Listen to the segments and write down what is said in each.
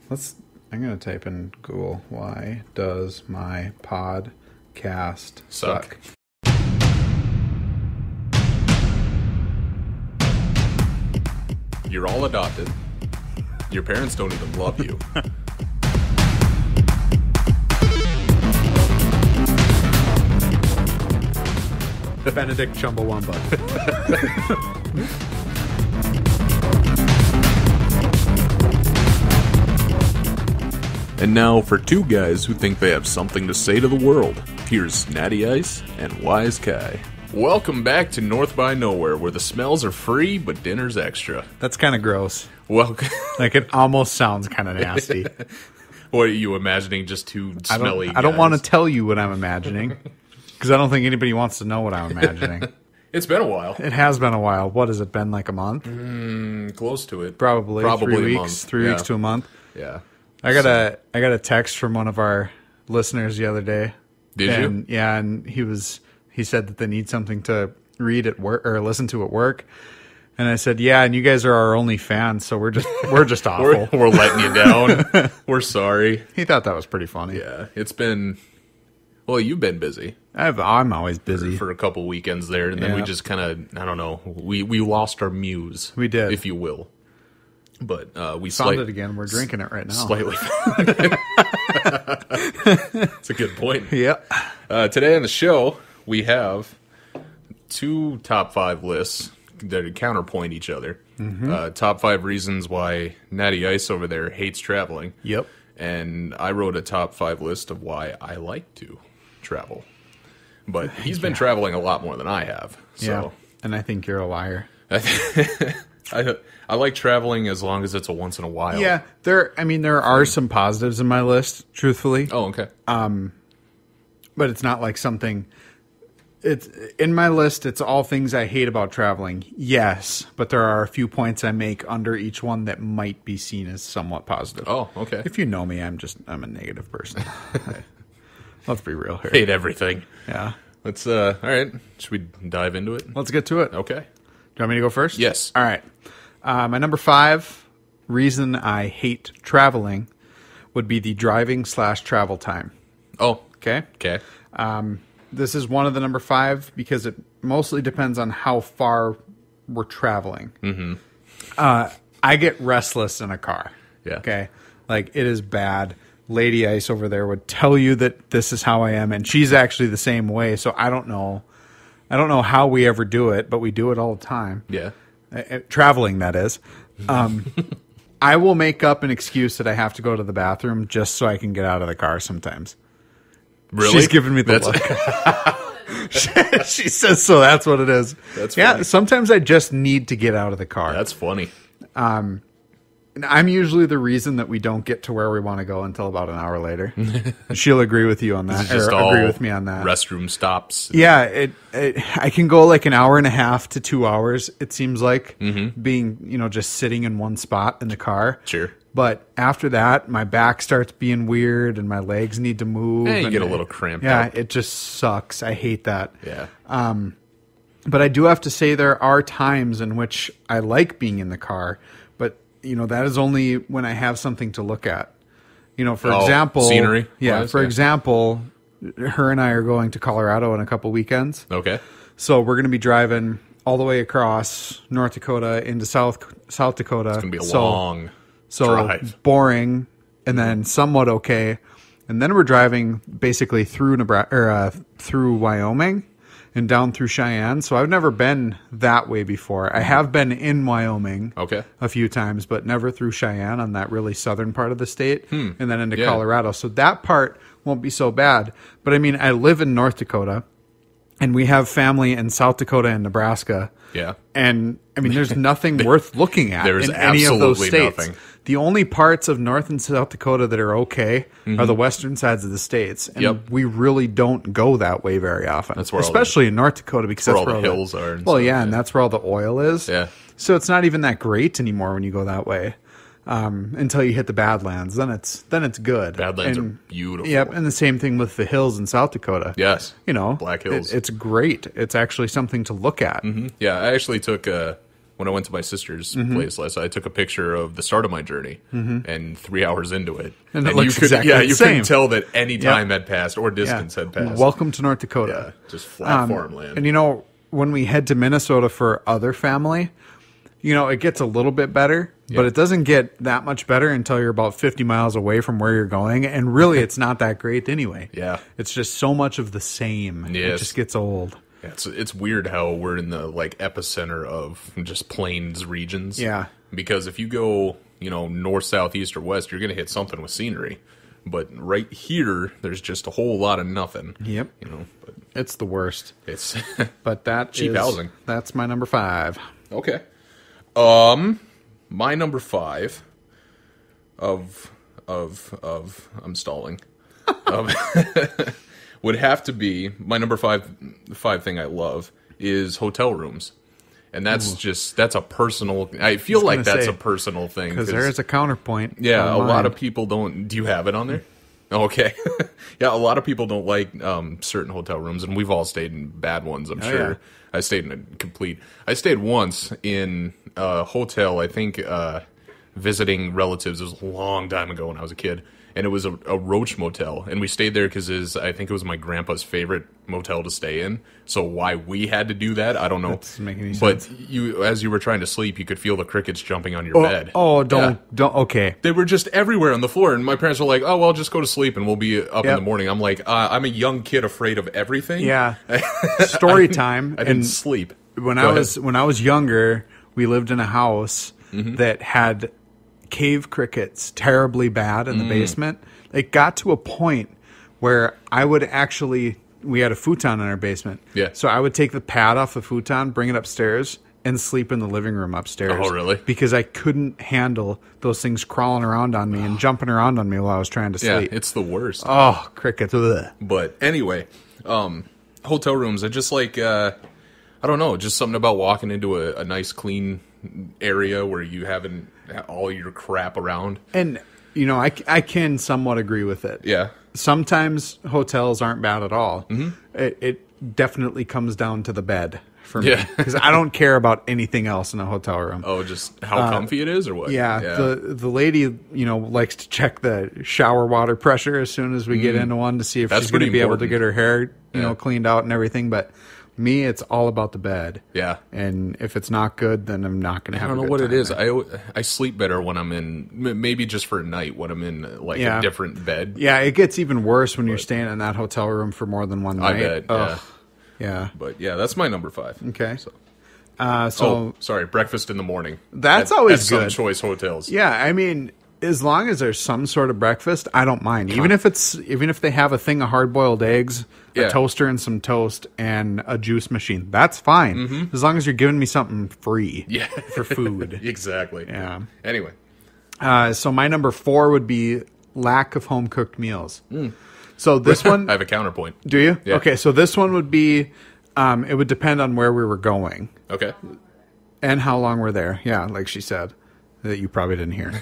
I'm going to type in Google, why does my podcast suck? You're all adopted. Your parents don't even love you. Benedict Chumbawamba. And now for two guys who think they have something to say to the world. Here's Natty Ice and Wise Kai. Welcome back to North by Nowhere, where the smells are free, but dinner's extra. That's kind of gross. Welcome. Like, it almost sounds kind of nasty. What are you imagining? Just two smelly guys? I don't want to tell you what I'm imagining, because I don't think anybody wants to know what I'm imagining. It's been a while. It has been a while. What has it been, like a month? Close to it. Probably 3 weeks. A month. 3 weeks to a month. Yeah. I got a text from one of our listeners the other day. Did you? Yeah, and he said that they need something to read at work or listen to at work. And I said, yeah, and you guys are our only fans, so we're just awful. we're letting you down. We're sorry. He thought that was pretty funny. Yeah, it's been. Well, you've been busy. I'm always busy for a couple weekends there, and then we just kind of, I don't know, we lost our muse. We did, if you will. But we found it again. We're drinking it right now. Slightly. That's a good point. Yeah. Today on the show, we have two top 5 lists that counterpoint each other. Mm-hmm. Top 5 reasons why Natty Ice over there hates traveling. Yep. And I wrote a top 5 list of why I like to travel. But he's been traveling a lot more than I have. So. Yeah. And I think you're a liar. I like traveling as long as it's a once in a while. Yeah, there are some positives in my list, truthfully. Oh, okay. But it's not like something. It's in my list. It's all things I hate about traveling. Yes, but there are a few points I make under each one that might be seen as somewhat positive. Oh, okay. If you know me, I'm a negative person. Let's be real here. Hate everything. Yeah. Let's. All right. Should we dive into it? Let's get to it. Okay. Do you want me to go first? Yes. All right. My number 5 reason I hate traveling would be the driving/travel time. Oh, okay. Okay. This is one of the number 5 because it mostly depends on how far we're traveling. Mm-hmm. I get restless in a car. Yeah. Okay. Like, it is bad. Lady Ice over there would tell you that this is how I am, and she's actually the same way. So I don't know how we ever do it, but we do it all the time. Yeah. Traveling, that is. I will make up an excuse that I have to go to the bathroom just so I can get out of the car sometimes. Really? She's giving me the look. She says so. That's what it is. That's funny. Sometimes I just need to get out of the car. That's funny. I'm usually the reason that we don't get to where we want to go until about an hour later. She'll agree with you on that, or agree with me on that. Restroom stops. Yeah, I can go like an hour and a half to 2 hours. It seems like being, just sitting in one spot in the car. Sure. But after that, my back starts being weird, and my legs need to move. And you get a little cramped. Yeah, up. it just sucks. I hate that. Yeah. But I do have to say there are times in which I like being in the car, but that is only when I have something to look at. For example, scenery. Yeah, for example, her and I are going to Colorado in a couple weekends. Okay. So we're going to be driving all the way across North Dakota into South Dakota. It's going to be a long drive. Boring, and then somewhat okay. And then we're driving basically through through Wyoming and down through Cheyenne. So I've never been that way before. I have been in Wyoming a few times, but never through Cheyenne on that really southern part of the state, and then into Colorado. So that part won't be so bad. But I mean, I live in North Dakota, and we have family in South Dakota and Nebraska. Yeah. And I mean, there's nothing worth looking at in any of those states. Nothing. The only parts of North and South Dakota that are okay are the western sides of the states. And we really don't go that way very often. That's where especially in North Dakota, because that's where all the hills are. And that's where all the oil is. Yeah. So it's not even that great anymore when you go that way. Until you hit the Badlands. Then it's good. Badlands are beautiful. Yep, and the same thing with the hills in South Dakota. Yes. You know, Black Hills. It's great. It's actually something to look at. Mm-hmm. Yeah, I actually took when I went to my sister's place last night, I took a picture of the start of my journey, and 3 hours into it, And it looks exactly the you same. couldn't tell that any time had passed or distance had passed. Welcome to North Dakota. Yeah, just flat farmland. And you know, when we head to Minnesota for other family, you know, it gets a little bit better, but it doesn't get that much better until you're about 50 miles away from where you're going. And really, it's not that great anyway. Yeah. It's just so much of the same. Yes. It just gets old. It's weird how we're in the like epicenter of just plains regions. Yeah. Because if you go, you know, north, south, east, or west, you're going to hit something with scenery. But right here, there's just a whole lot of nothing. Yep. You know, but It's the worst. it's But that Cheap is- housing. That's my number 5. okay. My number 5 of I'm stalling. Would have to be my number 5 thing I love is hotel rooms. And that's a personal, I feel like that's a personal thing. Because there is a counterpoint. Yeah, on a lot mine. of people don't. Do you have it on there? Okay. Yeah, a lot of people don't like certain hotel rooms, and we've all stayed in bad ones, I'm sure. yeah. I stayed in a complete. I stayed once in a hotel, I think, visiting relatives. It was a long time ago when I was a kid. And it was a roach motel. And we stayed there because I think it was my grandpa's favorite motel to stay in. So why we had to do that, I don't know. That doesn't make any But sense. as you were trying to sleep, you could feel the crickets jumping on your bed. Don't, Yeah. okay. They were just everywhere on the floor, and my parents were like, "Oh, well, just go to sleep, and we'll be up in Yep. the morning." I'm like, "I'm a young kid afraid of everything." Yeah. Story time. I didn't and sleep. when Go I ahead. was younger, we lived in a house that had cave crickets terribly bad in the basement. It got to a point where I would actually, we had a futon in our basement. Yeah. So I would take the pad off the futon, bring it upstairs, and sleep in the living room upstairs. Oh, really? Because I couldn't handle those things crawling around on me and jumping around on me while I was trying to Yeah, sleep. it's the worst. Oh, crickets. Ugh. But anyway, hotel rooms are just like I don't know, just something about walking into a nice, clean area where you haven't all your crap around. And, you know, I can somewhat agree with it. Yeah. Sometimes hotels aren't bad at all. Mm-hmm. It definitely comes down to the bed for me. Yeah. Because I don't care about anything else in a hotel room. Oh, just how comfy it is, or what? Yeah, the lady, you know, likes to check the shower water pressure as soon as we get into one to see if That's she's going to pretty be able to important. get her hair, you know, Yeah. cleaned out and everything. But me, it's all about the bed. Yeah. And if it's not good, then I'm not going to have I don't a know good what it time is. there. I sleep better when I'm in, maybe just for a night, when I'm in like Yeah. a different bed. Yeah, it gets even worse when you're staying in that hotel room for more than one I night. bet. Ugh. Yeah. Yeah. But yeah, that's my number 5. Okay. So, So sorry, breakfast in the morning. That's at, always at good. Some choice hotels. yeah, I mean, as long as there's some sort of breakfast, I don't mind. Even if they have a thing of hard boiled eggs, Yeah. a toaster and some toast, and a juice machine, that's fine. As long as you're giving me something free. Yeah. For food. Exactly. Yeah. Anyway. So my number 4 would be lack of home cooked meals. So this one, I have a counterpoint. do you? Yeah. Okay, so this one would be, it would depend on where we were going. Okay. And how long we're there. Yeah, like she said. That you probably didn't hear.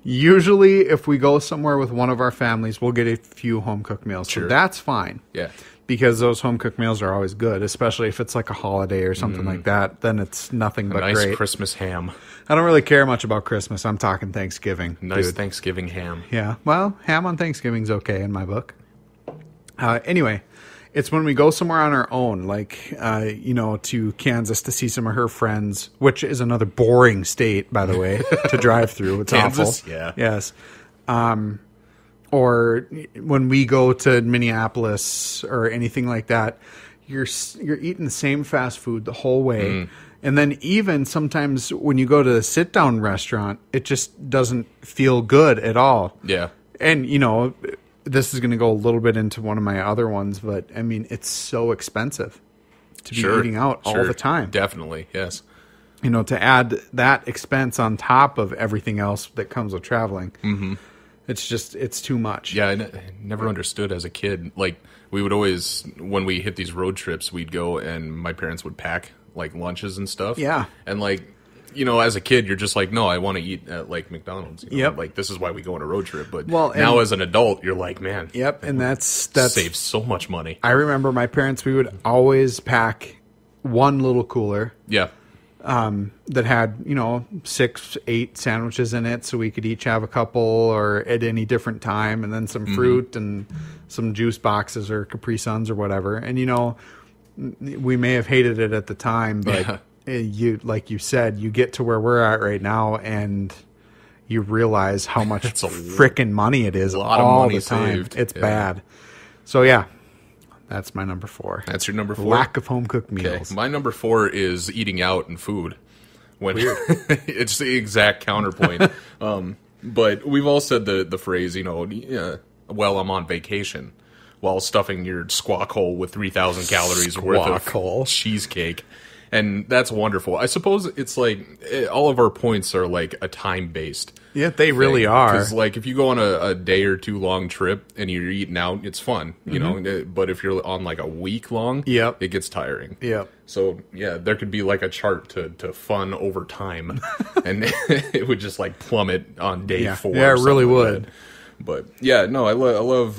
Usually, if we go somewhere with one of our families, we'll get a few home-cooked meals. Sure. So that's fine. Yeah. Because those home-cooked meals are always good, especially if it's like a holiday or something like that. Then it's nothing but Nice great. Christmas ham. I don't really care much about Christmas. I'm talking Thanksgiving. Nice dude. Thanksgiving ham. Yeah. Well, ham on Thanksgiving's okay in my book. Anyway, it's when we go somewhere on our own, like, you know, to Kansas to see some of her friends, which is another boring state, by the way, to drive through. It's Kansas? awful. Yeah. Yes. Or when we go to Minneapolis or anything like that, you're eating the same fast food the whole way. And then even sometimes when you go to a sit-down restaurant, it just doesn't feel good at all. Yeah. And, you know, this is going to go a little bit into one of my other ones, but, I mean, it's so expensive to be eating out all the time. Definitely. Yes. You know, to add that expense on top of everything else that comes with traveling. Mm-hmm. It's just, it's too much. Yeah, I never understood as a kid. Like, we would always, when we hit these road trips, we'd go and my parents would pack, like, lunches and stuff. Yeah. And, like, you know, as a kid, you're just like, no, I want to eat at, like, McDonald's. You know? Yep. Like, this is why we go on a road trip. But Well, now and- as an adult, you're like, man. Yep, and that's Saves so much money. I remember my parents, we would always pack one little cooler. Yeah. that had, 6, 8 sandwiches in it, so we could each have a couple or at any different time, and then some fruit and some juice boxes or Capri Suns or whatever. And we may have hated it at the time, but like you said, you get to where we're at right now, and you realize how much frickin' money it is all the time. Saved. It's bad. So yeah. That's my number 4. That's your number 4? Lack of home-cooked meals. Okay. My number 4 is eating out and food. Weird. It's the exact counterpoint. But we've all said the phrase, well, I'm on vacation, while stuffing your squawk hole with 3,000 calories worth of cheesecake. And that's wonderful. I suppose it's like all of our points are like a time-based. Yeah, they really are. Because like if you go on a day or 2 long trip and you're eating out, it's fun, you know. But if you're on like a week long, it gets tiring. Yep. So yeah, there could be like a chart to fun over time, and it would just like plummet on day 4. Yeah, it really would. But yeah, no, I love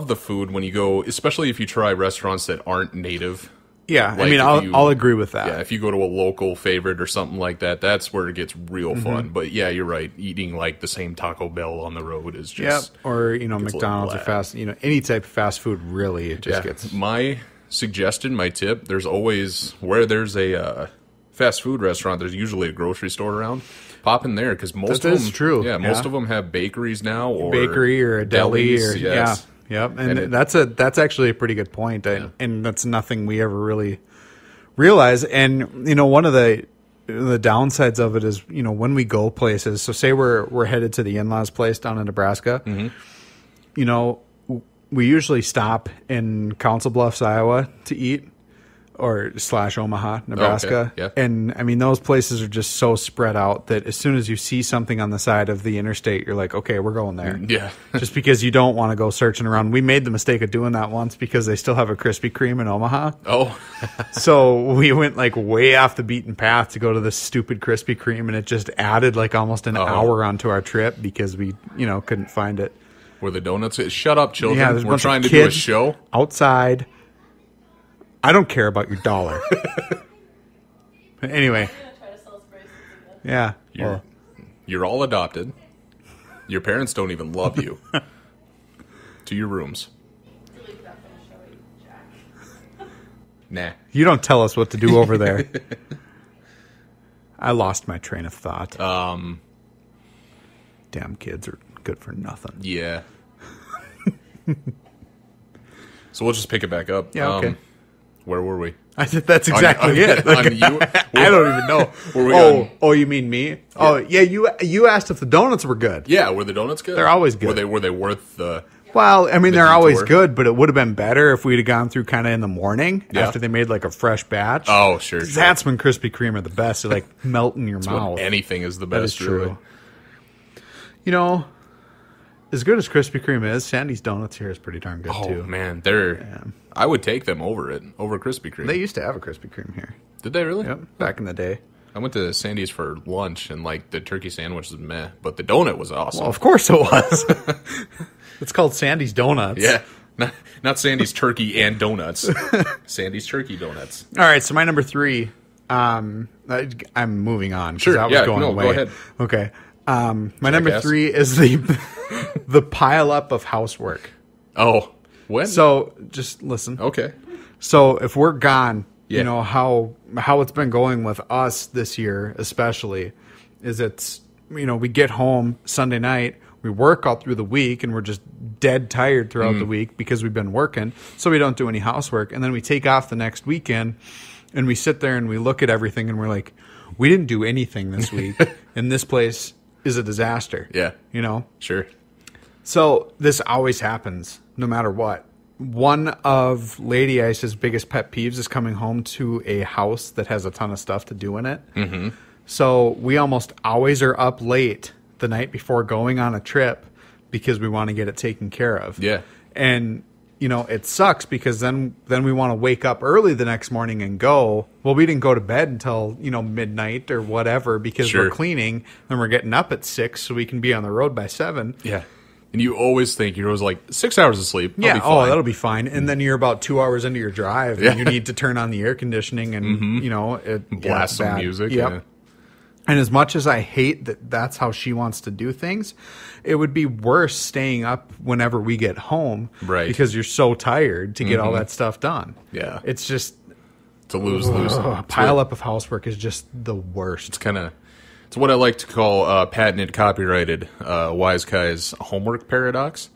the food when you go, especially if you try restaurants that aren't native. Yeah, Like I'll agree with that. Yeah, if you go to a local favorite or something like that, that's where it gets real fun. But yeah, you're right. Eating like the same Taco Bell on the road is just or McDonald's or fast, any type of fast food really it just gets. My suggestion, my tip, there's always where there's a fast food restaurant, there's usually a grocery store around. Pop in there because most of them true. Yeah, most of them have bakeries now or bakery or a deli or yes. Yep, and that's actually a pretty good point, and that's nothing we ever really realize. And one of the downsides of it is when we go places. So say we're headed to the in-laws' place down in Nebraska. We usually stop in Council Bluffs, Iowa, to eat, or / Omaha, Nebraska. Okay. Yeah. And those places are just so spread out that as soon as you see something on the side of the interstate, you're like, okay, we're going there. Yeah. Just because you don't want to go searching around. We made the mistake of doing that once because they still have a Krispy Kreme in Omaha. Oh. So we went like way off the beaten path to go to this stupid Krispy Kreme, and it just added like almost an hour onto our trip because we, couldn't find it. Where the donuts is. Shut up, children. Yeah, we're trying to do a show outside. I don't care about your dollar. Anyway. Yeah. You're all adopted. Your parents don't even love you. To your rooms. Nah. You don't tell us what to do over there. I lost my train of thought. Damn kids are good for nothing. Yeah. So we'll just pick it back up. Yeah, okay. Where were we? That's exactly it. Like, I don't even know. Oh, you mean me? Yeah. Oh, yeah. You asked if the donuts were good. Yeah, were the donuts good? They're always good. Were they worth the? Well, they're always good, but it would have been better if we'd have gone through kind of in the morning after they made like a fresh batch. Oh, sure. That's when Krispy Kreme are the best. They like melt in your mouth. Anything is the best. That is true. Really. As good as Krispy Kreme is, Sandy's Donuts here is pretty darn good too. Oh man, I would take them over Krispy Kreme. They used to have a Krispy Kreme here. Did they really? Yep, back in the day. I went to Sandy's for lunch, and like the turkey sandwich was meh, but the donut was awesome. Well, of course it was. It's called Sandy's Donuts. Yeah, not Sandy's turkey and donuts. Sandy's turkey donuts. All right, so my number 3. I'm moving on. Sure. I was going away. Go ahead. Okay. My number 3 is the pile up of housework. Oh, when? So just listen. Okay. So if we're gone, how it's been going with us this year, especially, is it's we get home Sunday night, we work all through the week, and we're just dead tired throughout the week because we've been working. So we don't do any housework, and then we take off the next weekend, and we sit there and we look at everything, and we're like, we didn't do anything this week, and this place is a disaster. Yeah. Sure. So this always happens no matter what. One of Lady Ice's biggest pet peeves is coming home to a house that has a ton of stuff to do in it. Mm-hmm. So we almost always are up late the night before going on a trip because we want to get it taken care of. Yeah. And it sucks because then we want to wake up early the next morning and go. Well, we didn't go to bed until, midnight or whatever because we're cleaning and we're getting up at 6 so we can be on the road by 7. Yeah. And you always think, you're always like, 6 hours of sleep. I'll Yeah, be fine. that'll be fine. And then you're about 2 hours into your drive, and you need to turn on the air conditioning and, Blast some music. Yep. Yeah. And as much as I hate that that's how she wants to do things, it would be worse staying up whenever we get home. Right. Because you're so tired to get all that stuff done. Yeah. It's just... To lose. A pile up of housework is just the worst. It's what I like to call patented, copyrighted Wise Guy's homework paradox.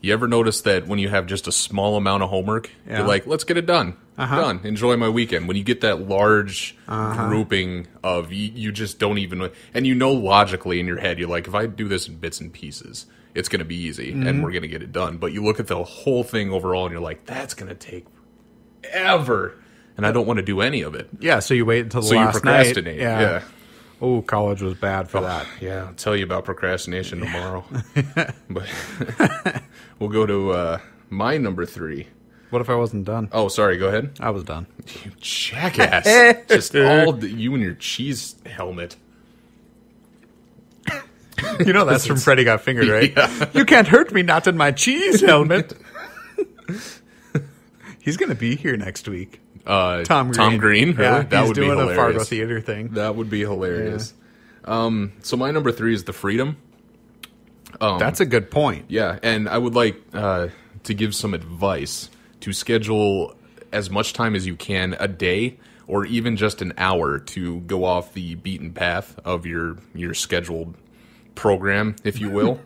You ever notice that when you have just a small amount of homework, you're like, let's get it done. Done. Enjoy my weekend. When you get that large grouping of, you just don't even... And you know logically in your head, you're like, if I do this in bits and pieces, it's going to be easy, and we're going to get it done. But you look at the whole thing overall, and you're like, that's going to take ever. And I don't want to do any of it. Yeah, so you wait until the So you last procrastinate. night. Yeah. Oh, college was bad for that. Yeah, I'll tell you about procrastination tomorrow. But we'll go to my number 3. What if I wasn't done? Oh, sorry, go ahead. I was done. You jackass. Just you and your cheese helmet. You know that's from Freddy Got Fingered, right? Yeah. You can't hurt me, not in my cheese helmet. He's going to be here next week. Tom Green. Really? Yeah, that he's would doing be hilarious. A Fargo a Theater thing. That would be hilarious. Yeah. So my number 3 is the Freedom. That's a good point. Yeah, and I would like to give some advice to schedule as much time as you can a day, or even just an hour, to go off the beaten path of your scheduled program, if you will.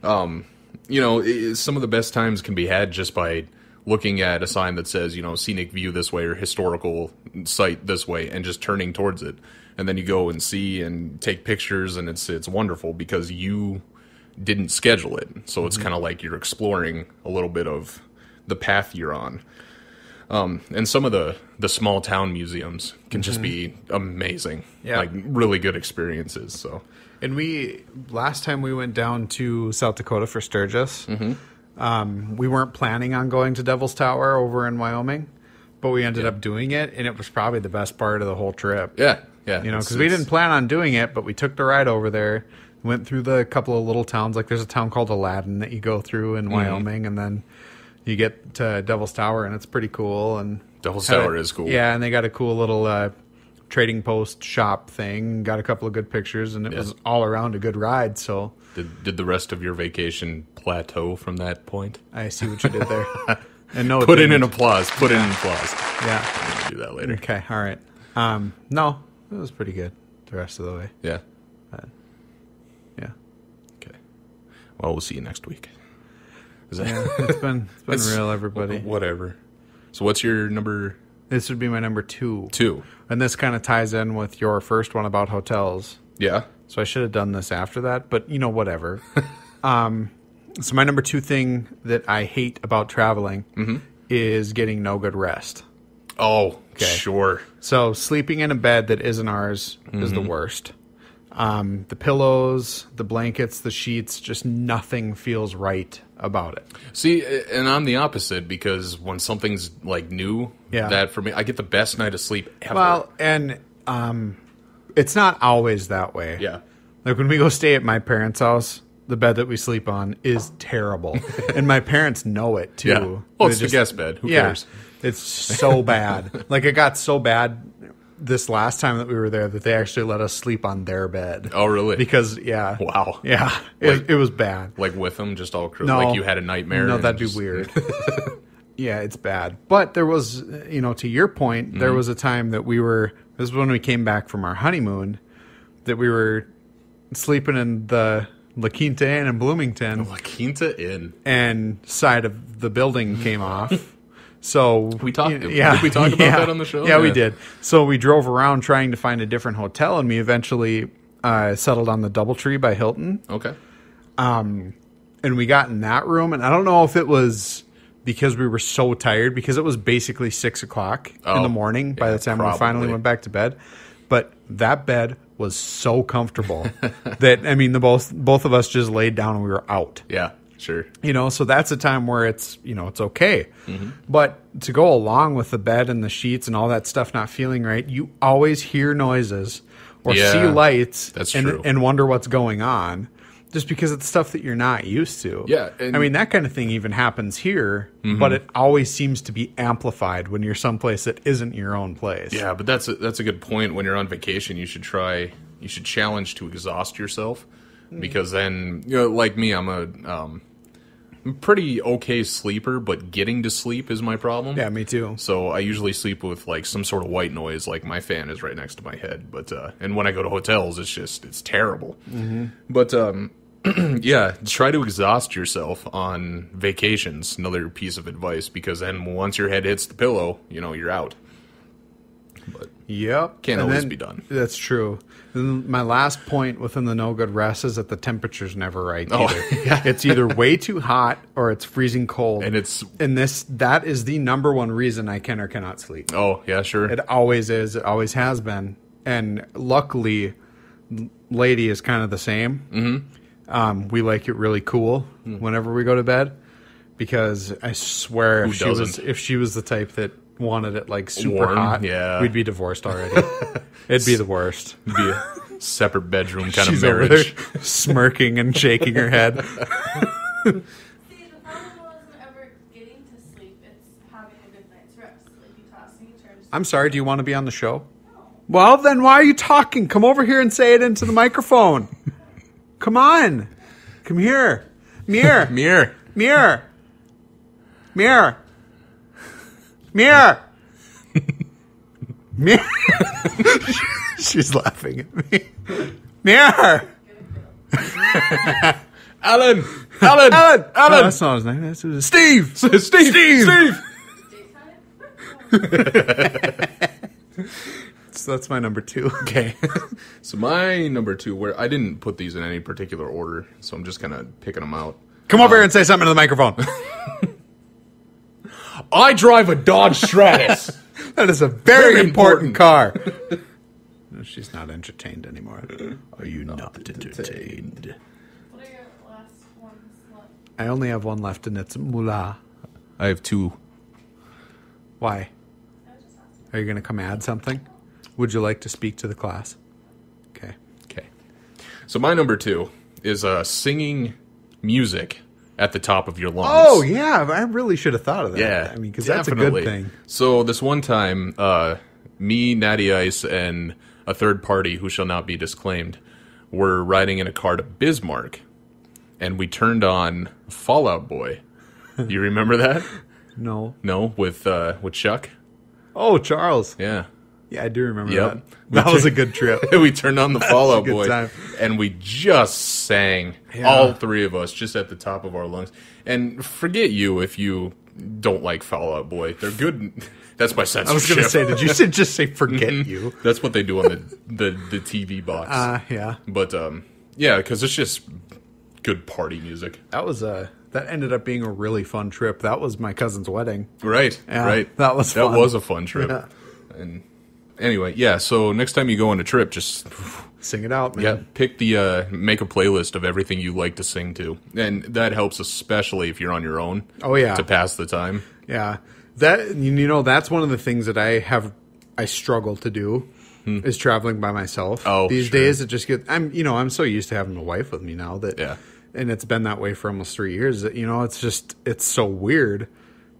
Some of the best times can be had just by looking at a sign that says, scenic view this way or historical site this way, and just turning towards it. And then you go and see and take pictures, and it's wonderful because you didn't schedule it. So it's kind of like you're exploring a little bit of the path you're on. And some of the small town museums can just be amazing. Yeah. Like really good experiences. So, and last time we went down to South Dakota for Sturgis, we weren't planning on going to Devil's Tower over in Wyoming, but we ended up doing it, and it was probably the best part of the whole trip. Yeah. Because we didn't plan on doing it, but we took the ride over there, went through the couple of little towns. Like there's a town called Aladdin that you go through in Wyoming, and then you get to Devil's Tower, and it's pretty cool. And Devil's Tower is cool. Yeah, and they got a cool little trading post shop thing. Got a couple of good pictures, and it was all around a good ride. So did the rest of your vacation plateau from that point? I see what you did there. And no, put in an applause. Put in an applause. Yeah, I'm gonna do that later. Okay, all right. No, it was pretty good the rest of the way. Yeah. Yeah. Okay. Well, we'll see you next week. It's been real, everybody. Whatever. So what's your number? This would be my number 2. 2. And this kind of ties in with your first one about hotels. Yeah. So I should have done this after that, but whatever. So my number 2 thing that I hate about traveling is getting no good rest. Oh, okay. Sure. So sleeping in a bed that isn't ours is the worst. The pillows, the blankets, the sheets, just nothing feels right about it. See, and I'm the opposite, because when something's like new, that for me, I get the best night of sleep ever. Well, and it's not always that way. Yeah. Like when we go stay at my parents' house, the bed that we sleep on is terrible. And my parents know it too. Yeah. Well, it's the guest bed. Who cares? It's so bad. Like it got so bad this last time that we were there that they actually let us sleep on their bed. Oh, really? Because, Wow. Yeah. It was bad. Like with them, just all No, like you had a nightmare? No, that'd be weird. Yeah, it's bad. But there was, to your point, there was a time that this is when we came back from our honeymoon, that we were sleeping in the La Quinta Inn in Bloomington. La Quinta Inn. And side of the building came off. So did we talk about that on the show? Yeah, we did. So we drove around trying to find a different hotel, and we eventually settled on the DoubleTree by Hilton. Okay. And we got in that room, and I don't know if it was because we were so tired, because it was basically 6 o'clock in the morning by the time we finally went back to bed. But that bed was so comfortable that, both of us just laid down and we were out. Yeah. Sure. So that's a time where it's okay. But to go along with the bed and the sheets and all that stuff not feeling right, you always hear noises or see lights that's true. and wonder what's going on. Just because it's stuff that you're not used to. Yeah, I mean, that kind of thing even happens here, but it always seems to be amplified when you're someplace that isn't your own place. Yeah, but that's a good point. When you're on vacation, you should challenge to exhaust yourself, because then, like me, I'm a pretty okay sleeper, but getting to sleep is my problem. Yeah, me too. So I usually sleep with like some sort of white noise, like my fan is right next to my head. But and when I go to hotels, it's terrible. But yeah, try to exhaust yourself on vacations. Another piece of advice, because then once your head hits the pillow, you're out. But Yep. can't always be done. That's true. And my last point within the no good rest is that the temperature's never right either. Yeah. It's either way too hot or it's freezing cold. And that is the number one reason I can or cannot sleep. Oh, yeah, sure. It always is. It always has been. And luckily, Lady is kind of the same. We like it really cool whenever we go to bed, because I swear if she was the type that wanted it like super warm, hot, yeah, we'd be divorced already. It'd be the worst. It'd be a separate bedroom kind She's of over marriage. there smirking and shaking her head. See, the problem wasn't ever getting to sleep, it's having a good night's rest. Like you tossing and turning. I'm sorry, do you want to be on the show? No. Well, then why are you talking? Come over here and say it into the microphone. Come on. Come here. Mirror. Mirror. Mirror. Mirror. Mirror. Mirror. She's laughing at me. Mirror. Alan. Oh, that's not his name. That's Steve. Steve. So that's my number 2. Okay. So my number 2, where I didn't put these in any particular order, so I'm just kind of picking them out. Come over here and say something to the microphone. I drive a Dodge Stratus. That is a very important car. No, she's not entertained anymore. Are you not entertained? What are your last ones left? I only have one left, and it's Mula. I have 2. Why? I was just asking. Are you going to come add something? Would you like to speak to the class? Okay. So my number 2 is singing music at the top of your lungs. Oh, yeah. I really should have thought of that. Yeah, I mean, because that's a good thing. So this one time, me, Natty Ice, and a third party who shall not be disclaimed were riding in a car to Bismarck, and we turned on Fall Out Boy. You remember that? No. No, with Chuck. Oh, Charles. Yeah. Yeah, I do remember Yep. that. That was a good trip. We turned on the Fall Out good Boy, time. and we just sang, all 3 of us, just at the top of our lungs. And forget you if you don't like Fall Out Boy. They're good. That's my censorship. I was going to say, did you just say forget you? That's what they do on the TV box. Yeah. But, yeah, because it's just good party music. That was that ended up being a really fun trip. That was my cousin's wedding. Right, Yeah, right. that was fun. That was a fun trip. Yeah. And anyway, yeah, so next time you go on a trip, just Sing it out, man. pick make a playlist of everything you like to sing to. And that helps especially if you're on your own. Oh, yeah. To pass the time. Yeah. That's one of the things that I struggle to do is traveling by myself. Oh, these sure. days it just I'm so used to having a wife with me now that Yeah. and it's been that way for almost 3 years that it's so weird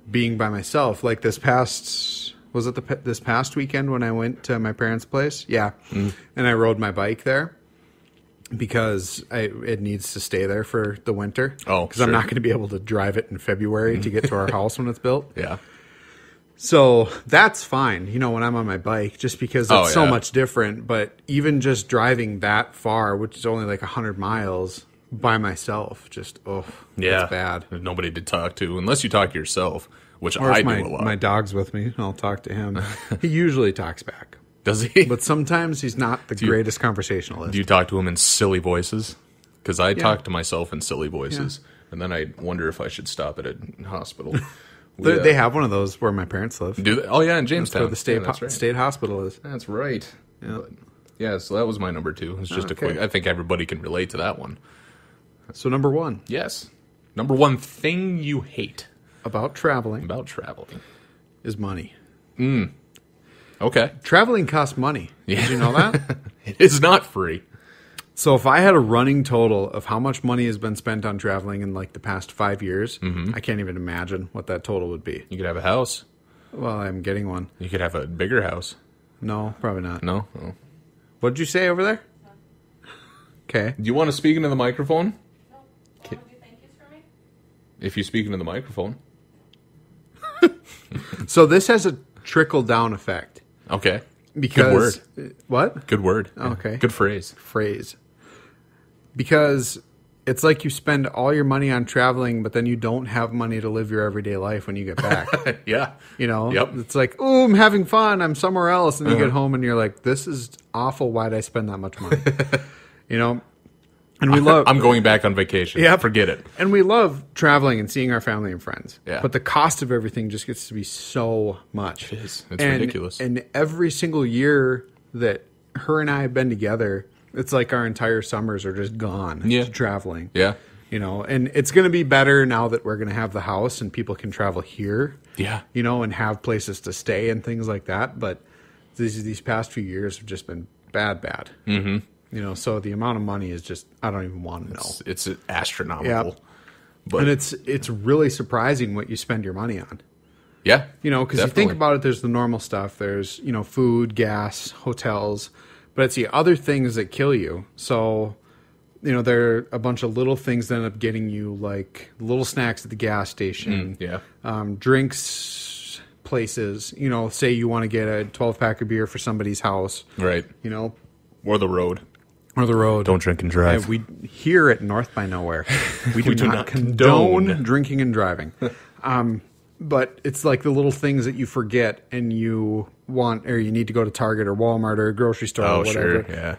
being by myself. Like this past weekend when I went to my parents' place? Yeah. And I rode my bike there because it needs to stay there for the winter. Oh, because I'm sure. not going to be able to drive it in February to get to our house when it's built. Yeah. So that's fine, when I'm on my bike, just because it's so yeah. much different. But even just driving that far, which is only like 100 miles by myself, just, Yeah. it's bad. There's nobody to talk to, unless you talk to yourself, which Or I if do my, a lot. my dog's with me, I'll talk to him. He usually talks back. Does he? But sometimes he's not the greatest conversationalist. Do you talk to him in silly voices? Because I talk to myself in silly voices, and then I wonder if I should stop at a hospital. They have one of those where my parents live. Do they? Oh yeah, in That's Jamestown. where the state, Yeah, that's right. state hospital is. That's right. Yeah. But, yeah, so that was my number 2. It's just a Okay. quick. I think everybody can relate to that one. So number 1, Yes. Number 1 thing you hate about traveling about traveling. is money. Okay. Traveling costs money. Yeah. Did you know that? It is not free. So if I had a running total of how much money has been spent on traveling in like the past 5 years, I can't even imagine what that total would be. You could have a house. Well, I'm getting one. You could have a bigger house. No, probably not. No? Oh. What did you say over there? Okay. Do you want to speak into the microphone? No. Want to do thank yous for me? If you speak into the microphone. So this has a trickle-down effect. Okay. Because... Good word. What? Good word. Okay. Good phrase. Phrase. Because it's like you spend all your money on traveling, but then you don't have money to live your everyday life when you get back. Yeah. You know? Yep. It's like, oh, I'm having fun. I'm somewhere else. And you get home and you're like, this is awful. Why'd I spend that much money? You know? And we love... I'm going back on vacation. Yeah. Forget it. And we love traveling and seeing our family and friends. Yeah. But the cost of everything just gets to be so much. It is. It's ridiculous. And every single year that her and I have been together, it's like our entire summers are just gone to traveling. Yeah. You know, and it's going to be better now that we're going to have the house and people can travel here. Yeah. You know, and have places to stay and things like that. But these past few years have just been bad. Mm-hmm. You know, so the amount of money is just, I don't even want to know. It's astronomical. Yeah. But And it's really surprising what you spend your money on. yeah. You know, because you think about it, there's the normal stuff. There's, you know, food, gas, hotels. But it's the other things that kill you. So, you know, there are a bunch of little things that end up getting you, like little snacks at the gas station. Yeah. Drinks places. You know, say you want to get a 12-pack of beer for somebody's house. Right. You know. Or the road. Or the road. Don't drink and drive. We here at North by Nowhere, we do not condone drinking and driving. But it's like the little things that you forget and you want, or you need to go to Target or Walmart or a grocery store or whatever. Sure. Yeah.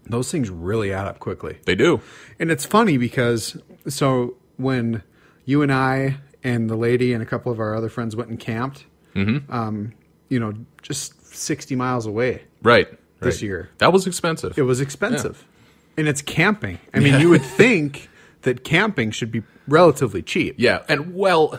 Those things really add up quickly. They do. And it's funny because, so when you and I and the lady and a couple of our other friends went and camped, you know, just 60 miles away. Right. This year. That was expensive. It was expensive. Yeah. And it's camping. I mean, you would think that camping should be relatively cheap. Yeah. And well,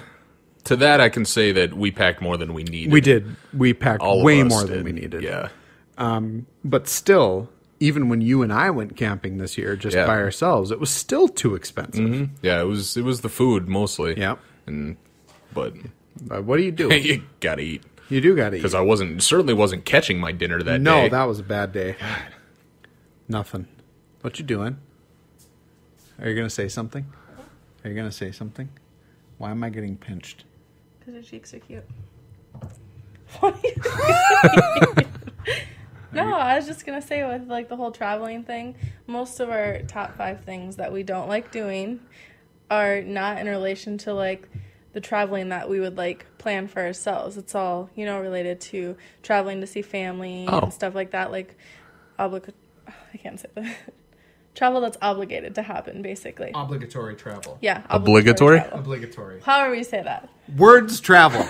to that I can say that we packed more than we needed. We did. We packed way more than we needed. Yeah. But still, even when you and I went camping this year just by ourselves, it was still too expensive. Mm-hmm. Yeah, it was the food mostly. Yeah. But what do you do? You gotta eat. You do gotta eat. Because I certainly wasn't catching my dinner that day. No, that was a bad day. Nothing. What you doing? Are you gonna say something? Are you gonna say something? Why am I getting pinched? Because your cheeks are cute. What are you doing? No, I was just going to say with like the whole traveling thing, most of our top 5 things that we don't like doing are not in relation to like the traveling that we would like plan for ourselves. It's all, you know, related to traveling to see family and stuff like that. Like, I can't say that. Travel that's obligated to happen, basically. Obligatory travel. Yeah. Obligatory? Travel. Obligatory. However you say that. Words travel.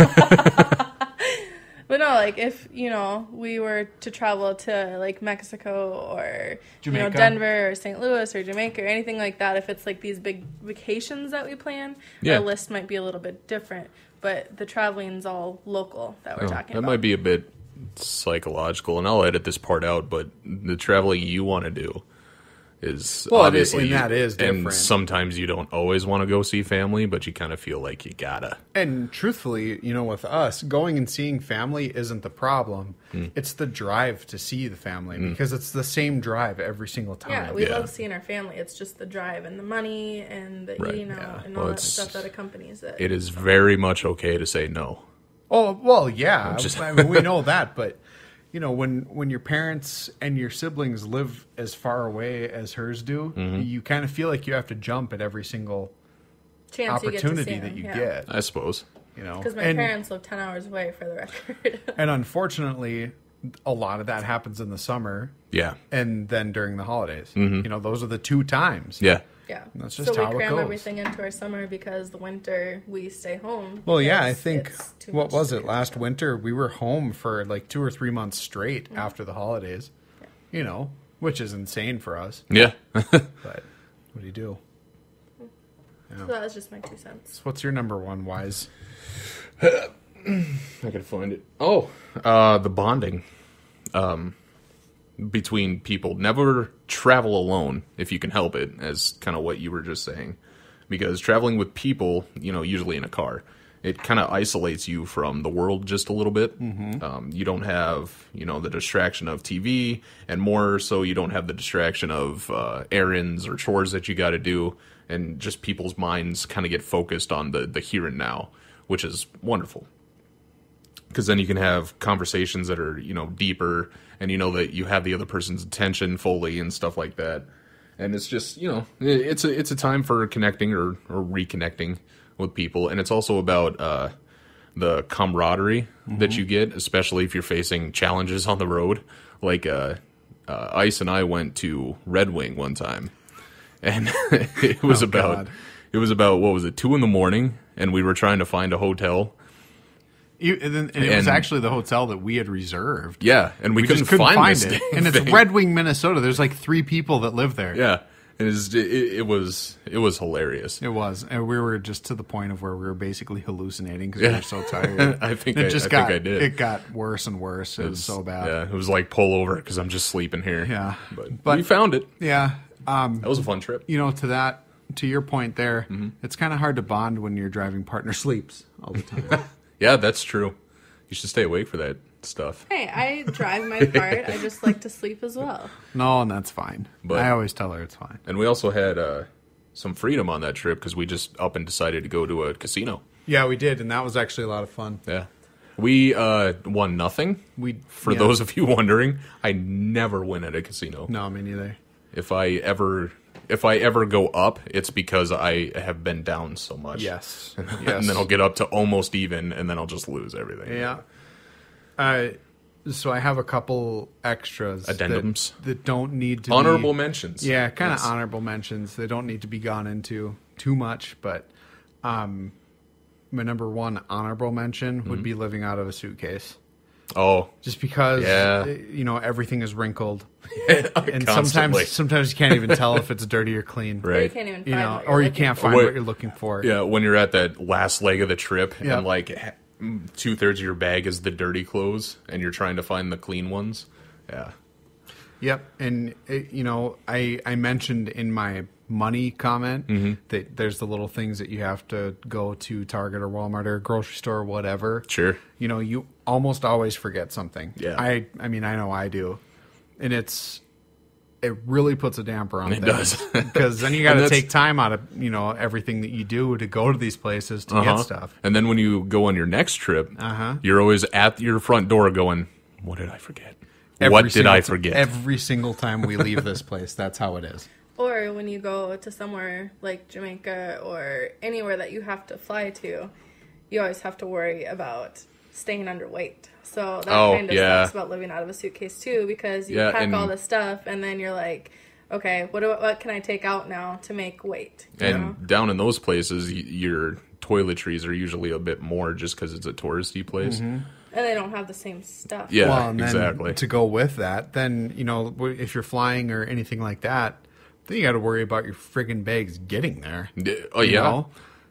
But no, like if, you know, we were to travel to like Mexico or Jamaica. You know, Denver or St. Louis or Jamaica or anything like that, if it's like these big vacations that we plan, our list might be a little bit different. But the traveling's all local that we're talking about. That might be a bit psychological, and I'll edit this part out, but the traveling you want to do is obviously, and that is different. And sometimes you don't always want to go see family, but you kind of feel like you gotta. And truthfully, you know, with us, going and seeing family isn't the problem. It's the drive to see the family because it's the same drive every single time. Yeah, we love seeing our family. It's just the drive and the money and the eating out and all that stuff that accompanies it. It is very much okay to say no. Oh, well, yeah. I mean, we know that, but you know, when your parents and your siblings live as far away as hers do, you kind of feel like you have to jump at every single opportunity that you get. I suppose. You know, because my parents live 10 hours away, for the record. And unfortunately, a lot of that happens in the summer. Yeah. And then during the holidays. You know, those are the 2 times. Yeah. Yeah. That's just so how we it cram goes. everything into our summer because the winter we stay home. Well, yeah, I think, what was it, last winter we were home for like 2 or 3 months straight after the holidays. Yeah. You know, which is insane for us. Yeah. But what do you do? So that was just my 2 cents. So what's your number 1, Wise? I gotta find it. Oh, the bonding. between people. Never travel alone if you can help it, as kind of what you were just saying. Because traveling with people, usually in a car, it kind of isolates you from the world just a little bit. You don't have, the distraction of TV, and more so you don't have the distraction of errands or chores that you got to do, and just people's minds kind of get focused on the here and now, which is wonderful. Because then you can have conversations that are, deeper, and that you have the other person's attention fully and stuff like that. And it's just, it's a time for connecting or reconnecting with people. And it's also about the camaraderie that you get, especially if you're facing challenges on the road. Like Ice and I went to Red Wing one time, and it was about what was it, 2 a.m, and we were trying to find a hotel. And it was actually the hotel that we had reserved. Yeah, and we couldn't find it. And it's Red Wing, Minnesota. There's like 3 people that live there. Yeah, it was hilarious. It was, and we were just to the point of where we were basically hallucinating because we were so tired. I think I did. It got worse and worse. It was so bad. Yeah, it was like pull over because I'm just sleeping here. Yeah, but we found it. Yeah, that was a fun trip. To your point there, it's kind of hard to bond when your driving partner sleeps all the time. Yeah, that's true. You should stay awake for that stuff. Hey, I drive my part. I just like to sleep as well. No, and that's fine. But I always tell her it's fine. And we also had some freedom on that trip because we just up and decided to go to a casino. Yeah, we did, and that was actually a lot of fun. Yeah. We won nothing. For those of you wondering, I never win at a casino. No, me neither. If I ever go up, it's because I have been down so much. Yes. And then I'll get up to almost even, and then I'll just lose everything. Yeah. So I have a couple extras. Addendums. That don't need to honorable mentions. Yeah, kind of honorable mentions. They don't need to be gone into too much, but my number 1 honorable mention would be living out of a suitcase. Oh. Just because, everything is wrinkled. And Constantly. sometimes you can't even tell if it's dirty or clean. Right. Or you can't even find or you can't find what you're looking for. Yeah, when you're at that last leg of the trip Yeah. and like 2/3 of your bag is the dirty clothes and you're trying to find the clean ones. Yeah. Yep. And, I mentioned in my money comment that there's the little things that you have to go to Target or Walmart or grocery store or whatever. Sure. You almost always forget something. Yeah. I mean, I know I do. And it really puts a damper on things. It does. Because then you got to take time out of, everything that you do to go to these places to get stuff. And then when you go on your next trip, you're always at your front door going, what did I forget? What did I forget? Every single time we leave this place, that's how it is. Or when you go to somewhere like Jamaica or anywhere that you have to fly to, you always have to worry about staying underweight. So that kind of sucks about living out of a suitcase too, because you pack all this stuff and then you're like, okay, what can I take out now to make weight? Down in those places, your toiletries are usually a bit more just because it's a touristy place. And they don't have the same stuff. Yeah, well, and exactly. Then to go with that, then, if you're flying or anything like that, then you got to worry about your friggin' bags getting there. Oh, yeah.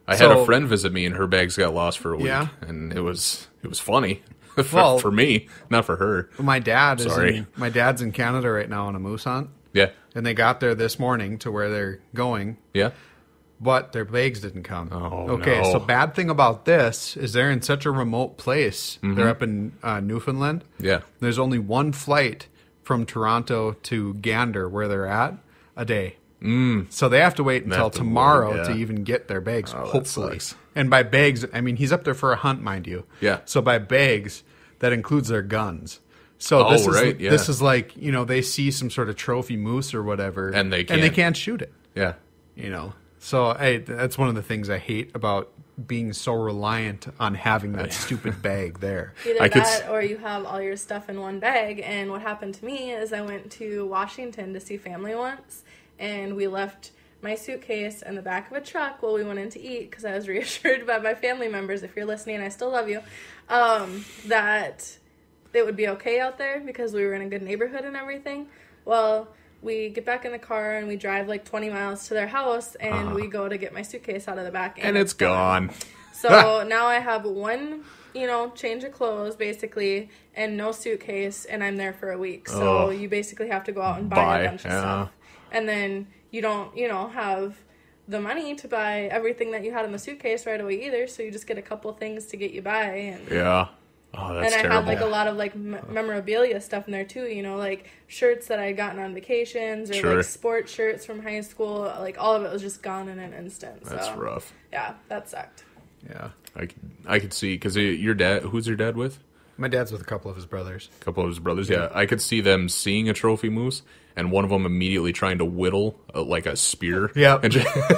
I had a friend visit me, and her bags got lost for a week. Yeah. And it was funny for me, not for her. My dad's in Canada right now on a moose hunt. Yeah. And they got there this morning to where they're going. Yeah. But their bags didn't come. Oh, okay, no. So bad thing about this is they're in such a remote place. They're up in Newfoundland. Yeah. There's only one flight from Toronto to Gander, where they're at, a day. So they have to wait until tomorrow to even get their bags, hopefully. And by bags, I mean, he's up there for a hunt, mind you. Yeah. So by bags, that includes their guns. So this is like, they see some sort of trophy moose or whatever. And they can't shoot it. Yeah. So that's one of the things I hate about being so reliant on having that stupid bag there. Either that or you have all your stuff in one bag. And what happened to me is I went to Washington to see family once, and we left my suitcase in the back of a truck while we went in to eat because I was reassured by my family members, if you're listening, I still love you, that it would be okay out there because we were in a good neighborhood and everything. Well, we get back in the car and we drive like 20 miles to their house, and we go to get my suitcase out of the back. And it's gone. So now I have one, change of clothes basically, and no suitcase, and I'm there for a week. So you basically have to go out and buy a bunch of stuff, and then you don't, have the money to buy everything that you had in the suitcase right away either. So you just get a couple things to get you by. And yeah. Oh, that's and I terrible. had a lot of memorabilia stuff in there too, shirts that I had gotten on vacations or sports shirts from high school. All of it was just gone in an instant. That's rough. Yeah, that sucked. Yeah. I could see, because your dad, who's your dad with? My dad's with a couple of his brothers. Yeah. I could see them seeing a trophy moose, and one of them immediately trying to whittle a spear. Yeah.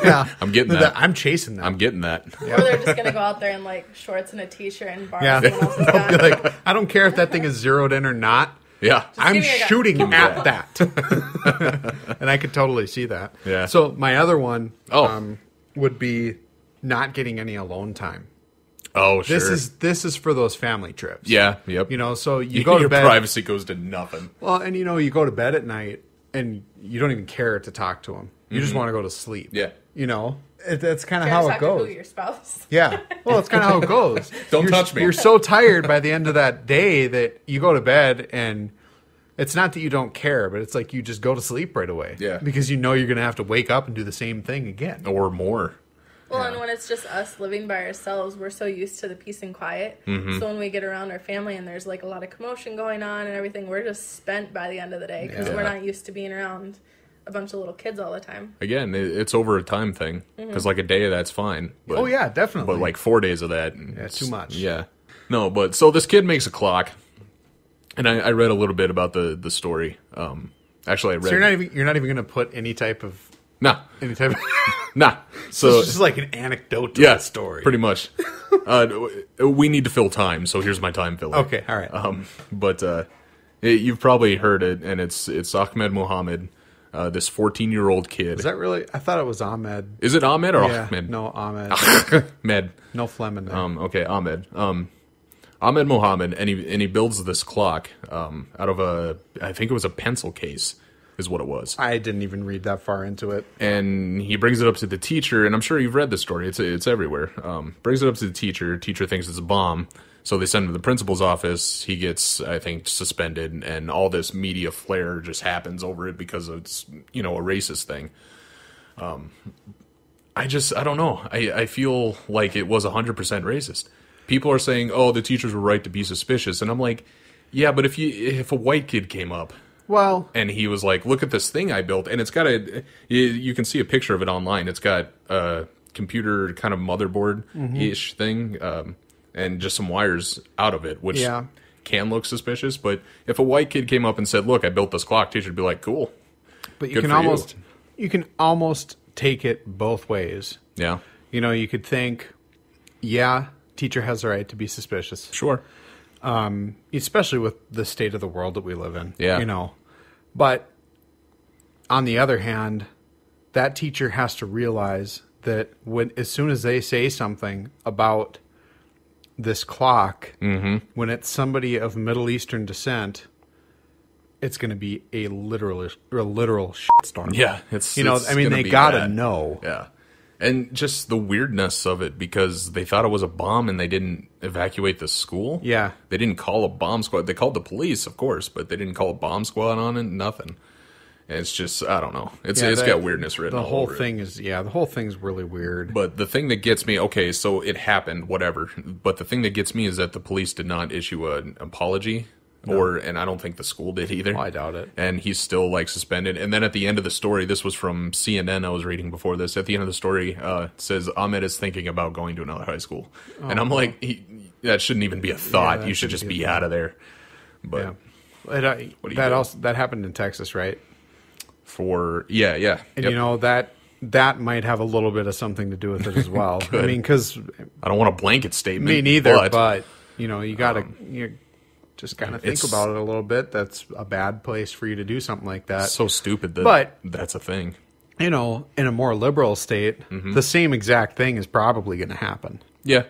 Yeah. I'm getting that. I'm chasing that. I'm getting that. Or they're just going to go out there in shorts and a t-shirt and borrow someone else's gun. I don't care if that thing is zeroed in or not. Yeah. I'm shooting at that. And I could totally see that. Yeah. So my other one would be not getting any alone time. Oh, sure. This is for those family trips. Yeah, yep. So you go to bed. Your privacy goes to nothing. Well, and you go to bed at night and you don't even care to talk to them. You just want to go to sleep. Yeah. That's kind of how it goes. To your spouse. Yeah. Well, it's kind of how it goes. Don't touch me. You're so tired by the end of that day that you go to bed, and it's not that you don't care, but it's you just go to sleep right away. Yeah. Because you're going to have to wake up and do the same thing again. Or more. Well, and when it's just us living by ourselves, we're so used to the peace and quiet. Mm-hmm. So when we get around our family and there's a lot of commotion going on and everything, we're just spent by the end of the day because we're not used to being around a bunch of little kids all the time. Again, it's over a time thing, because a day of that's fine. But, oh yeah, definitely. But 4 days of that, too much. Yeah. No, but so this kid makes a clock, and I read a little bit about the story. Actually, I read. So you're not even going to put any type of. Nah. Any type of... Nah. So it's just an anecdote to that story. Pretty much. We need to fill time, so here's my time filler. Okay, all right. But you've probably heard it, and it's Ahmed Mohammed, this 14-year-old kid. Is that really? I thought it was Ahmed. Is it Ahmed or yeah, Ahmed? No, Ahmed. Med. No phlegm in there. Okay, Ahmed. Ahmed Mohammed, and he builds this clock out of I think it was a pencil case. Is what it was. I didn't even read that far into it. And he brings it up to the teacher, and I'm sure you've read this story. It's everywhere. Brings it up to the teacher. Teacher thinks it's a bomb, so they send him to the principal's office. He gets, I think, suspended, and all this media flare just happens over it because it's a racist thing. I don't know. I feel like it was 100% racist. People are saying, "Oh, the teachers were right to be suspicious," and I'm like, yeah, but if a white kid came up. Well, and he was like, "Look at this thing I built," and it's got you can see a picture of it online. It's got a computer kind of motherboard-ish thing, and just some wires out of it, which can look suspicious. But if a white kid came up and said, "Look, I built this clock," teacher would be like, "Cool." But you can almost take it both ways. Yeah. You could think, teacher has the right to be suspicious. Sure. Especially with the state of the world that we live in. Yeah. But on the other hand, that teacher has to realize that as soon as they say something about this clock, when it's somebody of Middle Eastern descent, it's going to be a literal shitstorm. Yeah, they gotta know. Yeah. And just the weirdness of it, because they thought it was a bomb and they didn't evacuate the school. Yeah. They didn't call a bomb squad. They called the police, of course, but they didn't call a bomb squad on it, nothing. And it's just, I don't know. It's got weirdness written all over it. The whole thing's really weird. But the thing that gets me, okay, so it happened, whatever. But the thing that gets me is that the police did not issue an apology. No. And I don't think the school did either. Well, I doubt it. And he's still suspended. And then at the end of the story, this was from CNN I was reading before this. At the end of the story, it says Ahmed is thinking about going to another high school. And I'm like, that shouldn't even be a thought. You should just be out of there. But that happened in Texas, right? Yeah. And that might have a little bit of something to do with it as well. I mean, because I don't want a blanket statement. Me neither. But you gotta. Just kind of think about it a little bit. That's a bad place for you to do something like that. So stupid that's a thing. In a more liberal state, the same exact thing is probably going to happen. Yeah.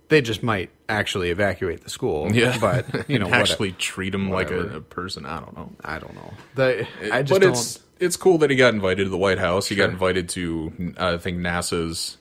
They just might actually evacuate the school. Yeah. But, actually treat them like a person. I don't know. I don't know. It's cool that he got invited to the White House. He got invited to, I think, NASA's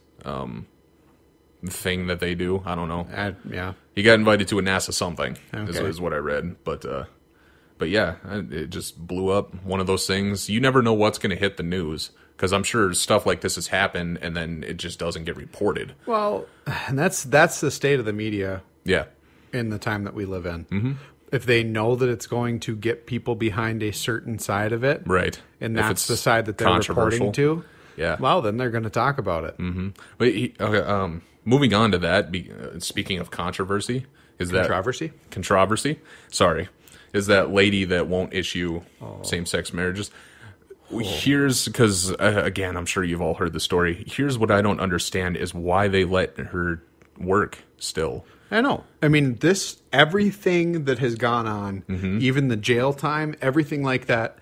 thing that they do. I don't know. Yeah. He got invited to a NASA something, Okay. is what I read. But yeah, it just blew up. One of those things. You never know what's going to hit the news, because I'm sure stuff like this has happened, and then it just doesn't get reported. Well, and that's the state of the media Yeah. in the time that we live in. Mm-hmm. If they know that it's going to get people behind a certain side of it, Right. and If that's it's the side that they're controversial. reporting to, Yeah. well, then they're going to talk about it. Mm-hmm. But moving on to that, speaking of controversy, is that controversy? Sorry, is that lady that won't issue same-sex marriages? Here's, because again, I'm sure you've all heard the story. Here's what I don't understand is why they let her work still. I know. I mean, everything that has gone on, even the jail time, everything like that,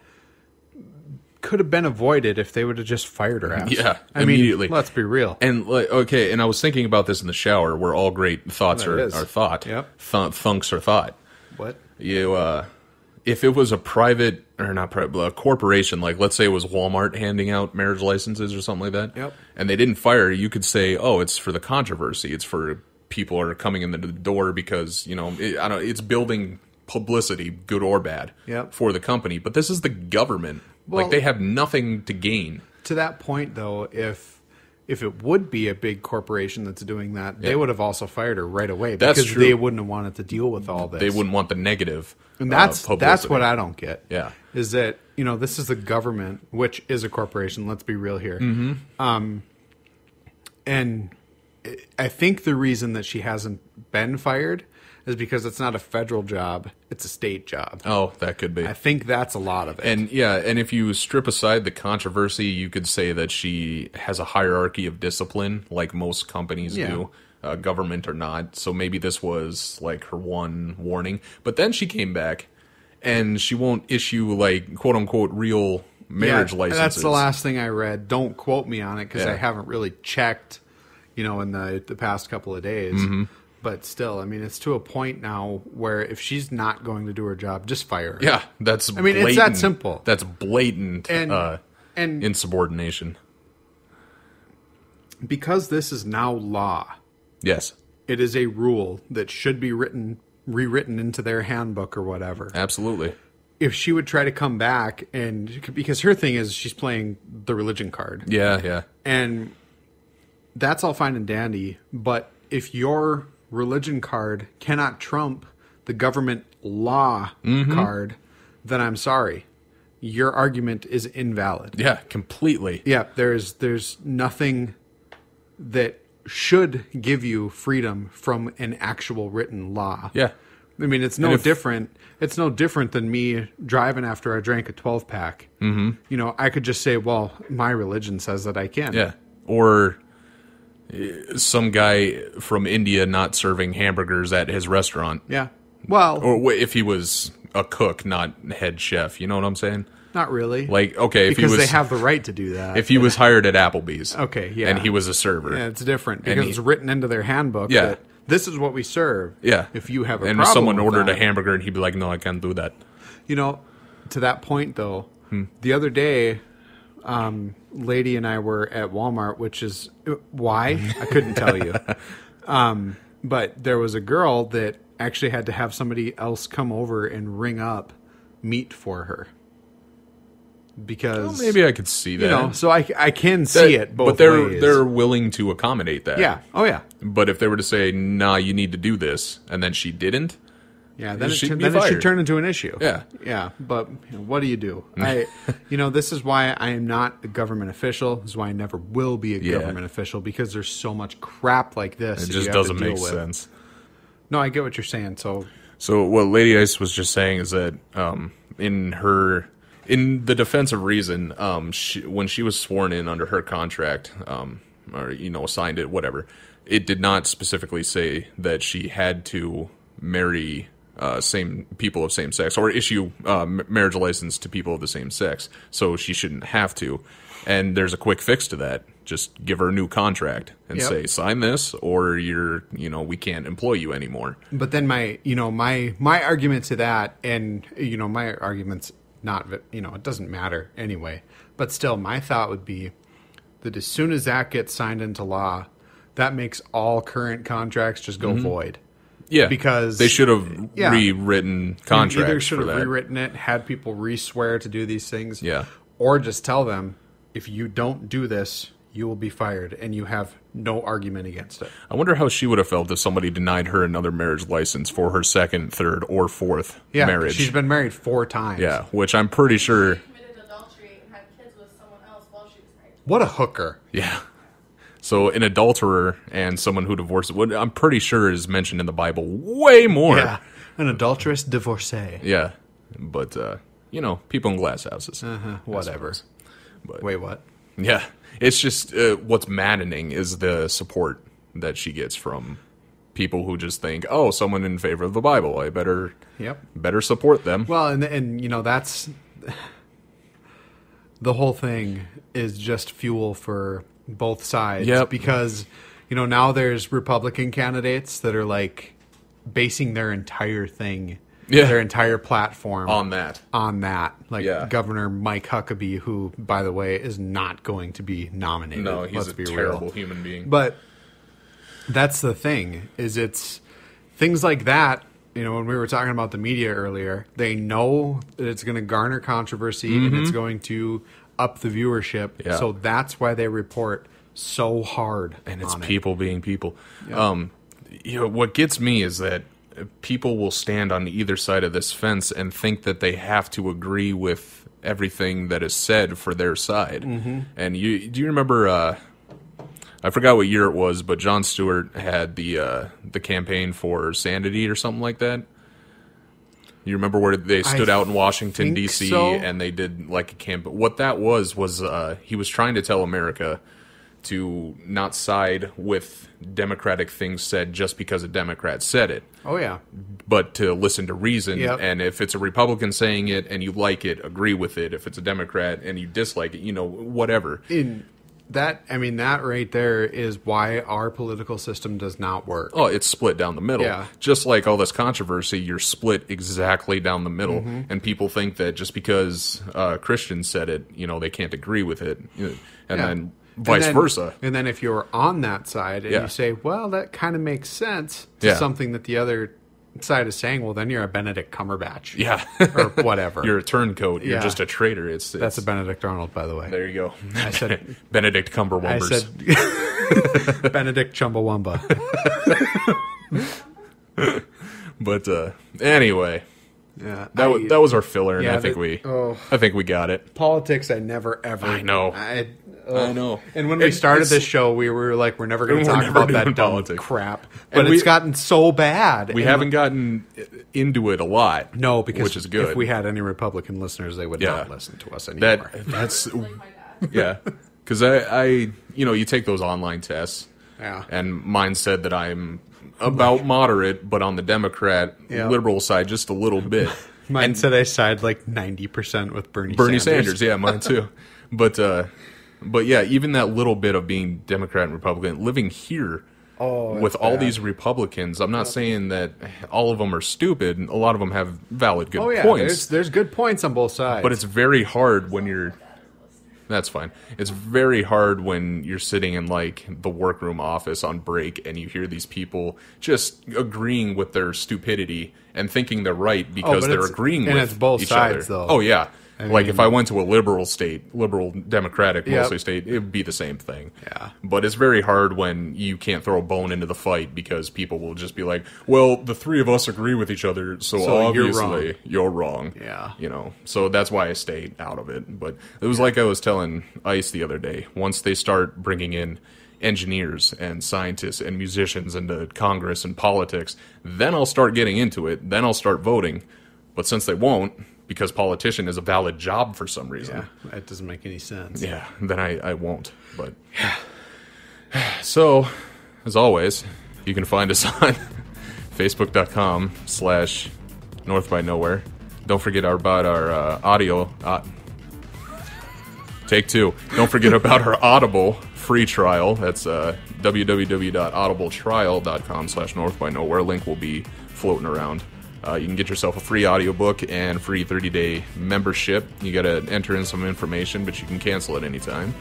could have been avoided if they would have just fired her ass. Yeah, I immediately. mean, let's be real. And okay, and I was thinking about this in the shower, where all great thoughts That are is. thought. Yep. Thunks are thought. What? If it was a private, or not private, a corporation, like let's say it was Walmart handing out marriage licenses or something like that, Yep. and they didn't fire her, you could say, oh, it's for the controversy. It's for people are coming in the door because, it's building publicity, good or bad, Yep. for the company. But this is the government. Well, they have nothing to gain. To that point, though, if it would be a big corporation that's doing that, they would have also fired her right away, That's because true. they wouldn't have wanted to deal with all this. They wouldn't want the negative. And that's publicity. what I don't get. Yeah. Is that, this is the government, which is a corporation. Let's be real here. And I think the reason that she hasn't been fired is because it's not a federal job; it's a state job. Oh, that could be. I think that's a lot of it. And if you strip aside the controversy, you could say that she has a hierarchy of discipline, like most companies do, government or not. So maybe this was like her one warning. But then she came back, and she won't issue like quote unquote real marriage licenses. That's the last thing I read. Don't quote me on it because Yeah. I haven't really checked, in the past couple of days. But still, I mean, it's to a point now where if she's not going to do her job, just fire her. Yeah, that's. I mean, it's that simple. That's blatant And insubordination. Because this is now law, Yes, it is a rule that should be rewritten into their handbook or whatever. absolutely. If she would try to come back, and because her thing is she's playing the religion card, Yeah. and that's all fine and dandy, but if your religion card cannot trump the government law card, then I'm sorry. Your argument is invalid. Yeah, completely. Yeah, there's nothing that should give you freedom from an actual written law. Yeah. I mean, it's no different. It's no different than me driving after I drank a 12-pack. Mm-hmm. I could just say, well, my religion says that I can. Yeah. Or some guy from India not serving hamburgers at his restaurant. Yeah. Well, Or if he was a cook, not head chef. You know what I'm saying? not really. Like, okay, if because he was, they have the right to do that. if he was hired at Applebee's, Okay, yeah. and he was a server, Yeah, it's different And because it's written into their handbook Yeah. that this is what we serve. yeah. If you have a and problem if someone with ordered that. a hamburger and he'd be like, "No, I can't do that." To that point though, the other day, lady and I were at Walmart, which is why I couldn't tell you. But there was a girl that actually had to have somebody else come over and ring up meat for her. Because Maybe I could see that. so I can see it both but they're ways. they're willing to accommodate that. Yeah. Oh yeah. But if they were to say, "Nah, you need to do this," and then she didn't, Yeah, then, She'd be it should fired. turn into an issue. Yeah. Yeah, but what do you do? This is why I am not a government official. This is why I never will be a Yeah. government official, because there's so much crap like this. it that just you have to doesn't deal make with. sense. No, I get what you're saying. So what Lady Ice was just saying is that in the defense of reason, when she was sworn in under her contract, or signed it, whatever, it did not specifically say that she had to marry same people of same sex or issue marriage license to people of the same sex. So she shouldn't have to. And there's a quick fix to that. Just give her a new contract and Yep. say, sign this, or we can't employ you anymore. But then my argument to that, and my argument's not, it doesn't matter anyway. But still, my thought would be that as soon as that gets signed into law, that makes all current contracts just go void. Yeah, because they should have rewritten contracts. Either should have for that. rewritten it, had people re-swear to do these things, or just tell them, if you don't do this, you will be fired, and you have no argument against it. I wonder how she would have felt if somebody denied her another marriage license for her second, third, or fourth marriage. She's been married 4 times. Yeah, which I'm pretty sure. She committed adultery and had kids with someone else while she was married. What a hooker. Yeah. So an adulterer and someone who divorces, what I'm pretty sure is mentioned in the Bible way more. Yeah, an adulterous divorcee. Yeah, but, people in glass houses. Whatever. But, wait, what? Yeah, it's just what's maddening is the support that she gets from people who just think, oh, someone in favor of the Bible, I better support them. Well, and that's the whole thing is just fuel for both sides. Yep. Because now there's Republican candidates that are like basing their entire thing, their entire platform on that. Like Governor Mike Huckabee, who, by the way, is not going to be nominated. No, he's a terrible human being. But that's the thing, is it's things like that. When we were talking about the media earlier, they know that it's going to garner controversy and it's going to up the viewership. Yeah. So that's why they report so hard. And it's people being people. Yeah. What gets me is that people will stand on either side of this fence and think that they have to agree with everything that is said for their side. Mm-hmm. And do you remember? I forgot what year it was, but Jon Stewart had the campaign for sanity or something like that. You remember where they stood out in Washington D.C. and they did like a campaign? What that was he was trying to tell America to not side with Democratic things said just because a Democrat said it. Oh, yeah. But to listen to reason, and if it's a Republican saying it and you like it, agree with it. If it's a Democrat and you dislike it, whatever. That right there is why our political system does not work. Oh, it's split down the middle. Yeah. Just like all this controversy, you're split exactly down the middle. Mm-hmm. And people think that just because Christians said it, they can't agree with it. And then vice versa. And then if you're on that side and you say, well, that kind of makes sense to something that the other side is saying, well, then you're a Benedict Cumberbatch. Yeah. Or whatever. You're a turncoat. You're just a traitor. That's a Benedict Arnold, by the way. There you go. I said Benedict Cumberwumbers. I said Benedict Chumbawamba. But anyway. Yeah, that was our filler, and I think we got it. Politics, I never ever. I know. I know. And when we started this show, we were like, we're never going to talk about that dumb crap. But it's gotten so bad. We haven't gotten into it a lot. No, because which is good. If we had any Republican listeners, they would not listen to us anymore. That's because I you take those online tests. Yeah. And mine said that I'm about moderate, but on the Democrat liberal side just a little bit. Mine said I side like 90% with Bernie Sanders. Yeah, mine too. But yeah, even that little bit of being Democrat and Republican, living here with all these Republicans, I'm not saying that all of them are stupid. A lot of them have valid good points. There's good points on both sides. But it's very hard when you're... That's fine. It's very hard when you're sitting in like the workroom office on break and you hear these people just agreeing with their stupidity and thinking they're right because they're agreeing with each other. And it's both sides, though. Oh, yeah. If I went to a liberal Democratic mostly state, it would be the same thing. Yeah. But it's very hard when you can't throw a bone into the fight because people will just be like, well, the three of us agree with each other, so obviously you're wrong. Yeah. So that's why I stayed out of it. But it was like I was telling Ice the other day. Once they start bringing in engineers and scientists and musicians into Congress and politics, then I'll start getting into it. Then I'll start voting. But since they won't, because politician is a valid job for some reason. Yeah, that doesn't make any sense. Yeah, then I won't. But so, as always, you can find us on Facebook.com/North by Nowhere. Don't forget about our audio. Take two. Don't forget about our Audible free trial. That's www.audibletrial.com/North by Nowhere. Link will be floating around. You can get yourself a free audiobook and free 30-day membership. You got to enter in some information, but you can cancel at any time.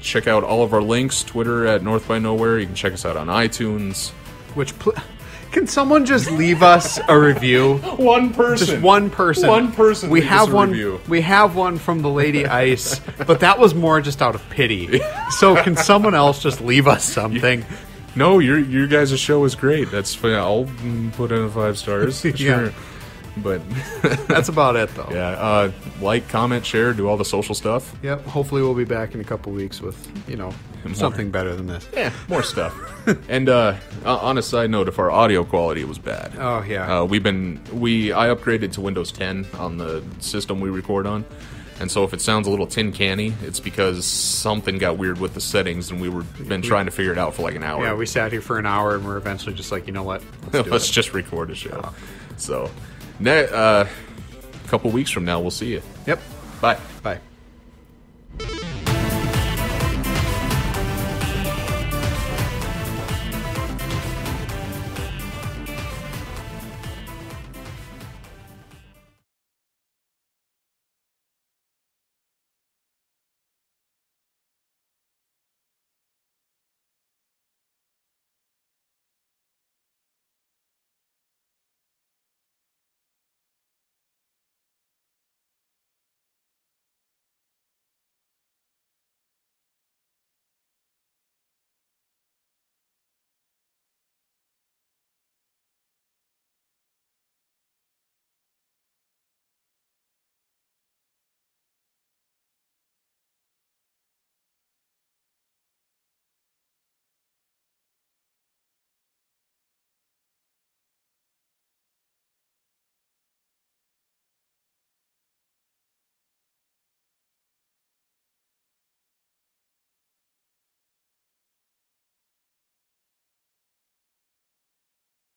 Check out all of our links. Twitter at North by Nowhere. You can check us out on iTunes. Can someone just leave us a review? One person. Just one person. One person. We leave have us a one. review. We have one from the Lady Ice, but that was more just out of pity. So can someone else just leave us something? No, your guys' show is great. That's I'll put in 5 stars. Sure. Yeah. But That's about it, though. yeah, like, comment, share, do all the social stuff. Yep. Hopefully, we'll be back in a couple weeks with something better than this. Yeah, more stuff. And on a side note, if our audio quality was bad, Oh yeah. I upgraded to Windows 10 on the system we record on, and so if it sounds a little tin canny, it's because something got weird with the settings, and been trying to figure it out for like an hour. Yeah, we sat here for an hour, and we're eventually just like, you know what? Let's do Let's it. just record a show. So, a couple weeks from now, we'll see you. Yep. Bye. Bye.